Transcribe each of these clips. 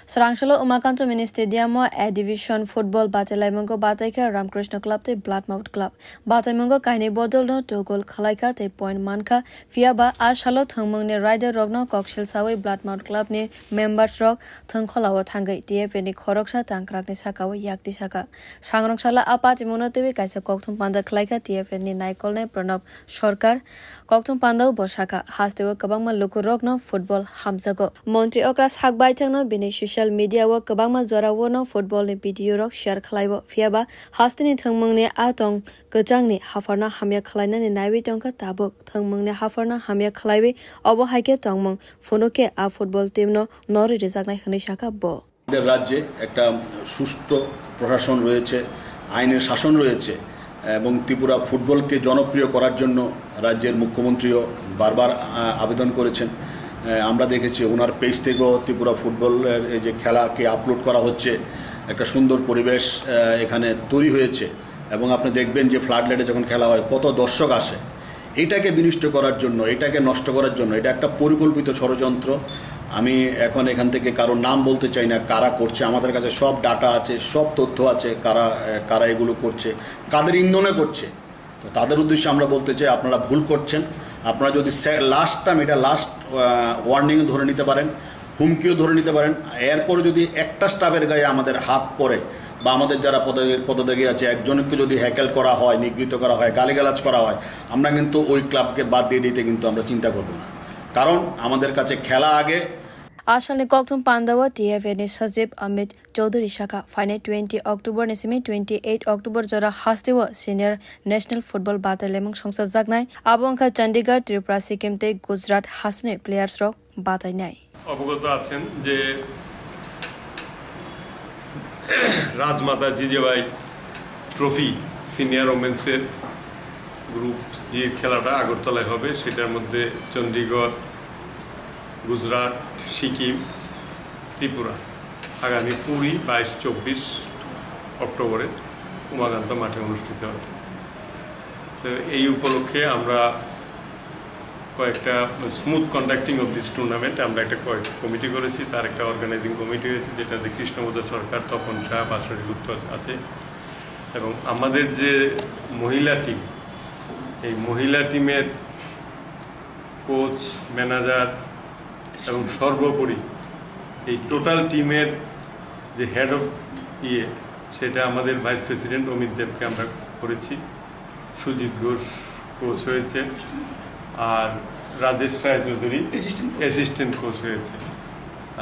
Sarangshala Umakanto Mini Stadium A Division Football Bataimungo Bataika Ramkrishna Club te Bloodmouth Club. Bataimungo Kaini Bodol no Togol Khalaika te Point Manka Fiaba Ashalo Thangmung ne Rider Rogno Kokshil Sawi Bloodmouth Club ne Members Rock Thangkholawa Thangai TF ni Khoroksha Tangkrak ni Sakawa Yakti Saka. Sangrongshala Apa Timuno Tewi Kaisa Kokthum Panda Khalaika TF ni Naikol ne Pranab Sarkar Kokthum Panda Bosaka Hastewa Kabangma Luku Rogno Football Hamzago. Montri Okras Hakbai Thangno Bini social media wo kabangma jora wono football ni video rok share khlaibo fiaba hastini thangmung ni atong kajang ni hafarna hamya khlaina ni naiwi tongka tabuk thangmung ni hafarna hamya khlaibe obo haike tongmung fonoke a football team no nori rizak nai khani shaka bo আমাদের রাজ্যে একটা সুষ্ঠু প্রশাসন রয়েছে আইনের শাসন রয়েছে এবং ত্রিপুরা ফুটবলকে জনপ্রিয় করার জন্য রাজ্যের মুখ্যমন্ত্রীও বারবার আবেদন করেছেন আমরা দেখেছি ওনার পেজ থেকেও ত্রিপুরা ফুটবলের এই যে খেলাকে আপলোড করা হচ্ছে একটা সুন্দর পরিবেশ এখানে তৈরি হয়েছে এবং আপনি দেখবেন যে ফ্লাডলাইটে যখন খেলা হয় কত দর্শক আসে এটাকে বিনষ্ট করার জন্য এটাকে নষ্ট করার জন্য এটা একটা পরিকল্পিত ষড়যন্ত্র আমি এখন এখান থেকে কারো নাম বলতে চাই না কারা করছে আমাদের কাছে সব ডাটা আছে সব তথ্য আছে কারা এগুলো করছে কাদের ইন্ধনে করছে তো তাদের উদ্দেশ্যে আমরা বলতে চাই আপনারা ভুল করছেন আপনারা যদি লাস্ট টাইম এটা লাস্ট ওয়ার্নিং ধরে নিতে পারেন হুমকিও ধরে নিতে পারেন এরপর যদি একটা স্টাফের গায়ে আমাদের হাত পড়ে বা আমাদের যারা পদত্যাগী আছে একজনকে যদি হ্যাকেল করা হয় নিগৃহীত করা হয় গালিগালাজ করা হয় আমরা কিন্তু ওই ক্লাবকে বাদ দিয়ে দিতে কিন্তু আমরা চিন্তা করব না কারণ আমাদের কাছে খেলা আগে Asal ni Kokthum Pandawa TFA ni Sajib Amit Chaudhary Shaka Final 20 October ni Simi 28 October jora Hastewa Senior National Football Batailemung Songsa Jagnai Abongkha Chandigarh Tripura Sikkim te Gujarat Hasne Players Rock Batai Nai অবগত আছেন যে রাজমাতা জিজেবাই trophy senior ওমেন্সের group যে খেলাটা আগরতলায় হবে সেটার মধ্যে চণ্ডীগড় গুজরাট সিকিম ত্রিপুরা আগামী 22-24 অক্টোবরে উমাকান্ত মাঠে অনুষ্ঠিত হবে তো এই উপলক্ষে আমরা কয়েকটা smooth conducting of this tournament আমরা একটা কমিটি করেছি তার একটা অর্গানাইজিং কমিটি হয়েছে যেটাতে কৃষ্ণবোধ সরকার তপন শাহ বাসরী গুপ্ত আছে এবং আমাদের যে মহিলা টিম এই মহিলা টিমের কোচ ম্যানেজার এবং সর্বোপরি এই টোটাল টিমের যে হেড অফ সেটা আমাদের ভাইস প্রেসিডেন্ট অমিত দেবকে আমরা করেছি সুজিত ঘোষ কোচ হয়েছে আর রাজেশ রায় চৌধুরী অ্যাসিস্ট্যান্ট কোচ হয়েছে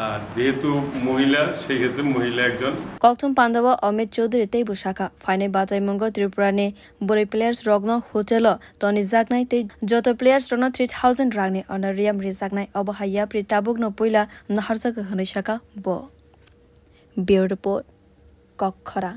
আর যেহেতু মহিলা সেই ক্ষেত্রে মহিলা একজন Kokthum Pandawa Amit Chaudhary te Bushaka Final Bataimungo Tripura ne Bore Players Rogno Hotel Tony Zagnai te Joto Players Rogno 3000 Ragni Honorarium Rizagnai Obahaya Pritabuk no Puila Naharsa Hanishaka Bo Bureau Report Kokhara